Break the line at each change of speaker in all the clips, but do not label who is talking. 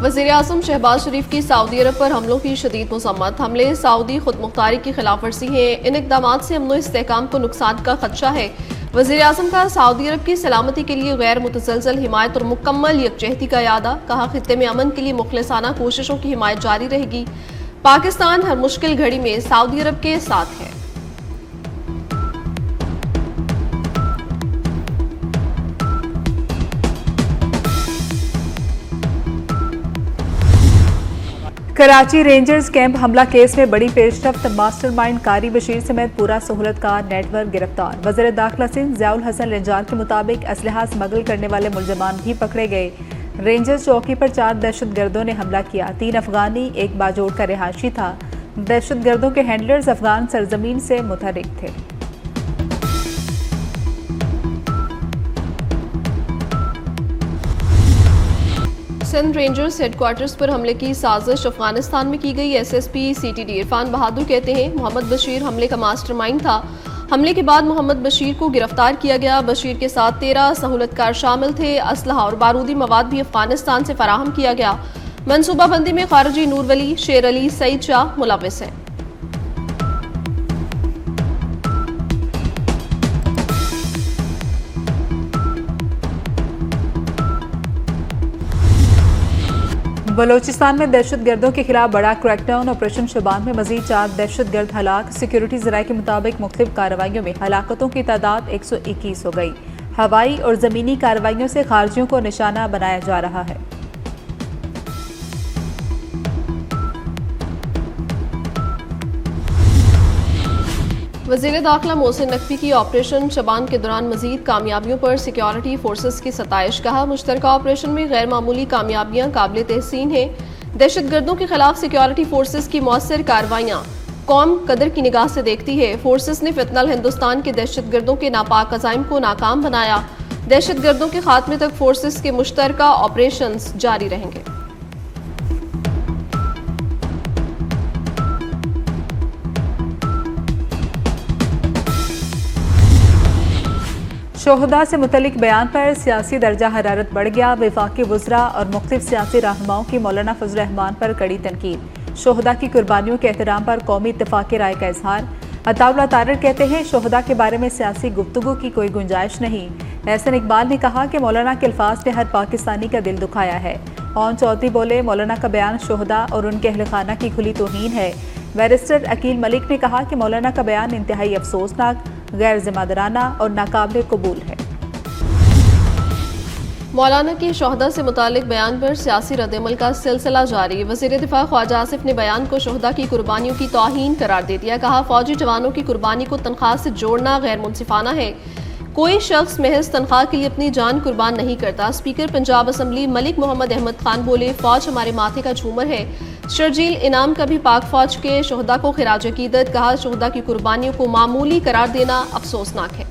वज़ीर आज़म शहबाज शरीफ की सऊदी अरब पर हमलों की शदीद मज़म्मत। हमले सऊदी खुदमुख्तारी की खिलाफ वर्जी है। इन इक़दाम से अमन व इस्तेहकाम को नुकसान का खदशा है। वज़ीर आज़म का सऊदी अरब की सलामती के लिए गैर मुतसलसल हिमायत और मुकम्मल यकजहती का यादा। कहा, खित्ते में अमन के लिए मुखलिसाना कोशिशों की हिमायत जारी रहेगी। पाकिस्तान हर मुश्किल घड़ी में सऊदी अरब के साथ है।
कराची रेंजर्स कैंप हमला केस में बड़ी पेशरफ्त। मास्टरमाइंड कारी बशीर समेत पूरा सहूलतकार नेटवर्क गिरफ्तार। वज़ीर दाखिला सिंध ज़ियाउल हसन रंजान के मुताबिक असलहा स्मगल करने वाले मुलजमान भी पकड़े गए। रेंजर्स चौकी पर 4 दहशतगर्दों ने हमला किया। 3 अफगानी, 1 बाजोड़ का रिहायशी था। दहशतगर्दों के हैंडलर्स अफगान सरजमीन से मुतहरिक थे।
सिंध रेंजर्स हेडक्वार्टर्स पर हमले की साजिश अफगानिस्तान में की गई। SSP CTD इरफान बहादुर कहते हैं, मोहम्मद बशीर हमले का मास्टरमाइंड था। हमले के बाद मोहम्मद बशीर को गिरफ्तार किया गया। बशीर के साथ 13 सहूलतकार शामिल थे। असलहा और बारूदी मवाद भी अफगानिस्तान से फराहम किया गया। मनसूबाबंदी में खारजी नूर वली, शेर अली, सईद शाह मुलव्विस हैं।
बलोचिस्तान में दहशतगर्दों के खिलाफ बड़ा क्रैकडाउन। ऑपरेशन शबान में मजीद 4 दहशतगर्द हलाक। सिक्योरिटी ज़राए के मुताबिक मुख्तलिफ कार्रवाइयों में हलाकतों की तादाद 121 हो गई। हवाई और ज़मीनी कार्रवाइयों से खारजियों को निशाना बनाया जा रहा है।
वज़ीर दाखिला मोहसिन नकवी की ऑपरेशन शबान के दौरान मजीद कामयाबियों पर सिक्योरिटी फोर्सेस की सताइश। कहा, मुश्तरका ऑपरेशन में गैर मामूली कामयाबियां काबिल तहसीन हैं। दहशतगर्दों के खिलाफ सिक्योरिटी फोर्सेस की मौसर कार्रवाइयां कौम कदर की निगाह से देखती है। फोर्सेस ने फितनल हिंदुस्तान के दहशतगर्दों के नापाक अज़ाइम को नाकाम बनाया। दहशतगर्दों के खात्मे तक फोर्सेस के मुश्तरका ऑपरेशन जारी रहेंगे।
शोहदा से मुतलिक बयान पर सियासी दर्जा हरारत बढ़ गया। वफाकी वज़रा और मुख्तलिफ सियासी रहनुमाओं की मौलाना फजल रहमान पर कड़ी तनकीद। शोहदा की कुर्बानियों के एहतराम पर कौमी इत्तेफाक राय का इजहार। अताउल्लाह तारड़ कहते हैं, शोहदा के बारे में सियासी गुफ्तगू की कोई गुंजाइश नहीं। एहसन इकबाल ने कहा कि मौलाना के अल्फाज ने हर पाकिस्तानी का दिल दुखाया है। ओन चौधरी बोले, मौलाना का बयान शोहदा और उनके अहल खाना की खुली तौहीन है। बैरिस्टर अकील मलिक ने कहा कि मौलाना का बयान इंतहाई अफसोसनाक, गैर जिम्मेदाराना और नाकाबिल कबूल है।
मौलाना के शोहदा से मुतालिक बयान पर सियासी रद्दअमल का सिलसिला जारी। वज़ीर दिफा ख्वाजा आसिफ ने बयान को शोहदा की कुर्बानियों की तौहीन करार दे दिया। कहा, फौजी जवानों की कुर्बानी को तनख्वाह से जोड़ना गैर मुनसिफाना है। कोई शख्स महज तनख्वाह के लिए अपनी जान कुर्बान नहीं करता। स्पीकर पंजाब असम्बली मलिक मोहम्मद अहमद खान बोले, फौज हमारे माथे का झूमर है। शर्जील इनाम का भी पाक फौज के शोहदा को खिराज अकीदत। कहा, शोहदा की कुर्बानियों को मामूली करार देना अफसोसनाक है।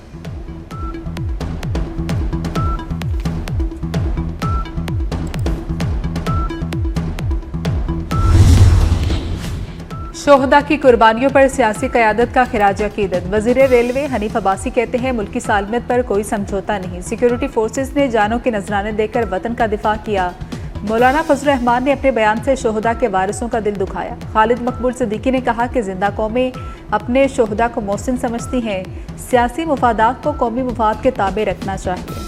शोहदा की कुर्बानियों पर सियासी क़यादत का खिराज अकीदत। वज़ीर रेलवे हनीफ अब्बासी कहते हैं, मुल्की सालमियत पर कोई समझौता नहीं। सिक्योरिटी फोर्सेस ने जानों के नजराने देकर वतन का दिफा किया। मौलाना फजल रहमान ने अपने बयान से शोहदा के वारिसों का दिल दुखाया। खालिद मकबूल सिद्दीकी ने कहा कि जिंदा कौमें अपने शोहदा को मोहसिन समझती हैं। सियासी मुफादात को कौमी मुफाद के ताबे रखना चाहिए।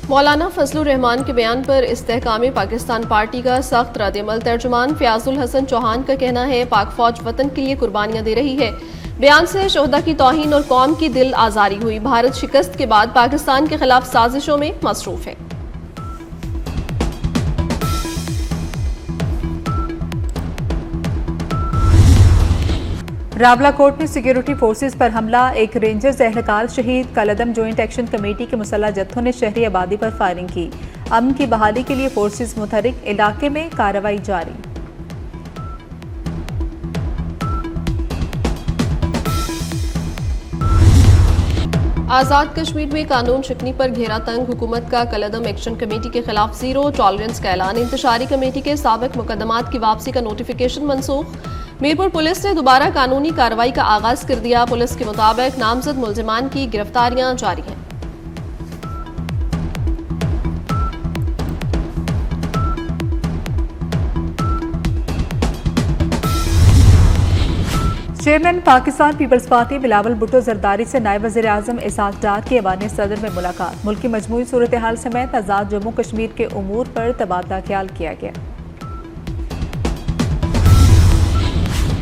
मौलाना फजलुर रहमान के बयान पर इस्तेहकाम पाकिस्तान पार्टी का सख्त रद्दअमल। तर्जुमान फयाजुल हसन चौहान का कहना है, पाक फौज वतन के लिए कुर्बानियां दे रही है। बयान से शोहदा की तौहीन और कौम की दिल आजारी हुई। भारत शिकस्त के बाद पाकिस्तान के खिलाफ साजिशों में मसरूफ है।
रावलाकोट में सिक्योरिटी फोर्सेस पर हमला, एक रेंजर्स एहलकार शहीद। कलअदम जॉइंट एक्शन कमेटी के मुसल्लह जत्थों ने शहरी आबादी पर फायरिंग की। अमन की बहाली के लिए फोर्सेस मुतहरिक, इलाके में कार्रवाई जारी।
आज़ाद कश्मीर में कानून शिकनी पर घेरा तंग। हुकूमत का कलअदम एक्शन कमेटी के खिलाफ जीरो टॉलरेंस का ऐलान। इंतशारी कमेटी के साबिक मुकदमात की वापसी का नोटिफिकेशन मनसूख। मीरपुर पुलिस ने दोबारा कानूनी कार्रवाई का आगाज कर दिया। पुलिस के मुताबिक नामजद मुलजिमान की गिरफ्तारियां जारी हैं।
चेयरमैन पाकिस्तान पीपल्स पार्टी बिलावल भुट्टो जरदारी से नायब वज़ीर आज़म इसहाक डार की ऐवान सदर में मुलाकात। मुल्क की मजमूई सूरत हाल समेत आज़ाद जम्मू कश्मीर के उमूर पर तबादला ख्याल किया गया।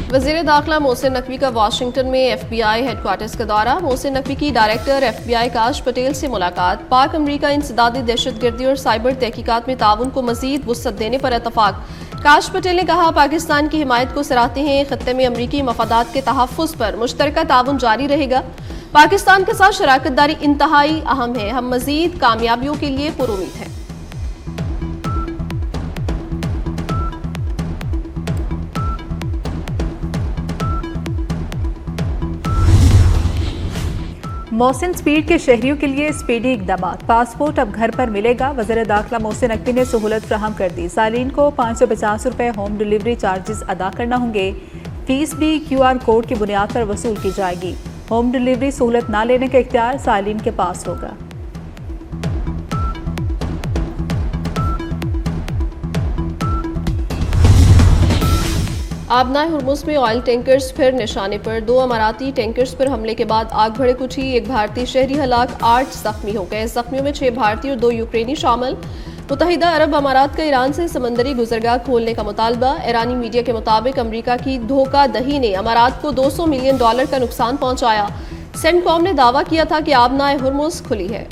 वज़ीर दाखिला मोहसिन नकवी का वाशिंगटन में FBI हेडक्वार्टर्स का दौरा। मोहसिन नकवी की डायरेक्टर FBI काश पटेल से मुलाकात। पाक अमरीका इंसदादी दहशतगर्दी और साइबर तहकीकात में ताउन को मजीद वुसअत देने पर इतफाक। काश पटेल ने कहा, पाकिस्तान की हिमायत को सराहते हैं। खत्ते में अमरीकी मफादात के तहफ़्फ़ुज़ पर मुश्तरका ताउन जारी रहेगा। पाकिस्तान के साथ शराकत दारी इंतहाई अहम है। हम मजीद कामयाबियों के लिए पुरुमीद हैं।
मोहसिन स्पीड के शहरियों के लिए स्पीडी इकदाम। पासपोर्ट अब घर पर मिलेगा। वज़ीर दाखिला मोहसिन नकवी ने सहूलत फ्राहम कर दी। सालीन को 550 रुपये होम डिलीवरी चार्जेस अदा करना होंगे। फीस भी QR कोड की बुनियाद पर वसूल की जाएगी। होम डिलीवरी सहूलत ना लेने का इख्तियार सालीन के पास होगा।
आबनाए हुर्मुज़ में ऑयल टैंकर्स फिर निशाने पर। 2 अमाराती टैंकर्स पर हमले के बाद आग भड़क उठी। 1 भारतीय शहरी हलाक, 8 जख्मी हो गए। जख्मियों में 6 भारतीय और 2 यूक्रेनी शामिल। मुत्तहिदा अरब अमारात का ईरान से समंदरी गुजरगाह खोलने का मुतालबा। ईरानी मीडिया के मुताबिक अमरीका की धोखादही ने अमारात को $200 मिलियन का नुकसान पहुंचाया। सेंटकॉम ने दावा किया था कि आबनाए हुर्मुज़ खुली है।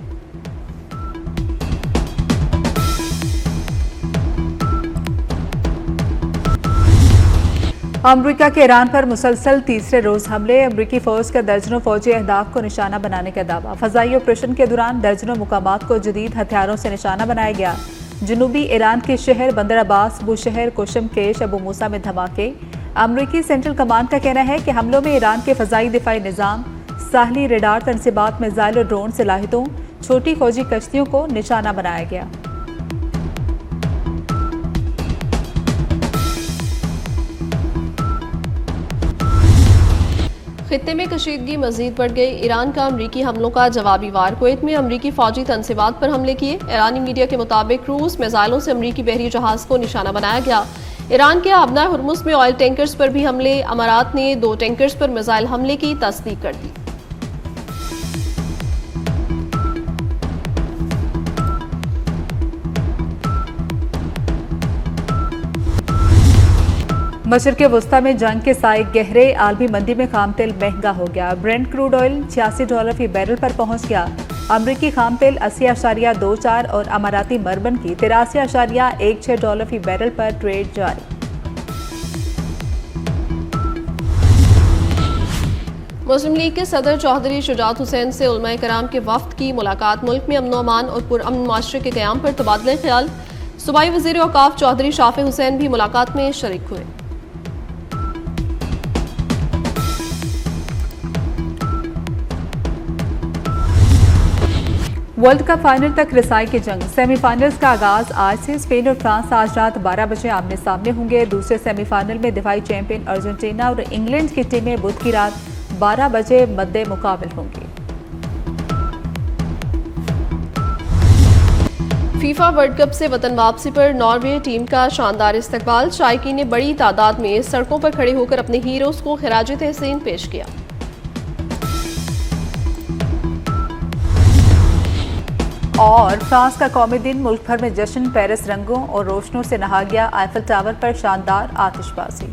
अमरीका के ईरान पर मुसलसल तीसरे रोज हमले। अमरीकी फौज का दर्जनों फौजी अहदाफ को निशाना बनाने का दावा। फजाई ऑपरेशन के दौरान दर्जनों मुकामात को जदीद हथियारों से निशाना बनाया गया। जनूबी ईरान के शहर बंदर अब्बास, बुशहर, कोशम केश, अबू मूसा में धमाके। अमरीकी सेंट्रल कमांड का कहना है कि हमलों में ईरान के फजाई दिफाई निज़ाम, साहली रेडार तनसीबात, मिसाइल और ड्रोन सलाहियतों, छोटी फौजी कश्तियों को निशाना बनाया गया।
खित्ते में कशीदगी मजीद बढ़ गई। ईरान का अमरीकी हमलों का जवाबी वार। कुवैत में अमरीकी फौजी तनसीबात पर हमले किए। ईरानी मीडिया के मुताबिक क्रूज मिसाइलों से अमरीकी बहरी जहाज को निशाना बनाया गया। ईरान के आबनाए हुर्मुज़ में ऑयल टैंकर्स पर भी हमले। अमारात ने 2 टैंकर्स पर मिसाइल हमले की तस्दीक कर दी।
मशरिक़ वस्ता में जंग के साए गहरे। आलमी मंदी में खाम तेल महंगा हो गया। ब्रेंट क्रूड ऑयल $86 फी बैरल पर पहुंच गया। अमरीकी खाम तेल 80.24 और अमाराती मरबन की $83.16 फी बैरल पर ट्रेड जारी।
मुस्लिम लीग के सदर चौधरी शुजात हुसैन से उलमाए कराम के वफ्द की मुलाकात। मुल्क में अमन अमान और पुरअमन माशरे के क़याम पर तबादला ख्याल। सूबाई वज़ीर औक़ाफ़ चौधरी शाफ़े हुसैन भी मुलाकात में शरीक हुए।
वर्ल्ड कप फाइनल तक रसाई की जंग। सेमीफाइनल्स का आगाज आज से। स्पेन और फ्रांस आज रात 12 बजे आमने सामने होंगे। दूसरे सेमीफाइनल में दिफाई चैंपियन अर्जेंटीना और इंग्लैंड की टीमें बुध की रात 12 बजे मद्दे मुकाबिल होंगी।
फीफा वर्ल्ड कप से वतन वापसी पर नॉर्वे टीम का शानदार इस्तकबाल। शायकीन ने बड़ी तादाद में सड़कों पर खड़े होकर अपने हीरोज को खिराज तहसीन पेश किया।
और फ्रांस का कौमी दिन। मुल्क भर में जश्न, पेरिस रंगों और रोशनों से नहा गया। आईफल टावर पर शानदार आतिशबाजी।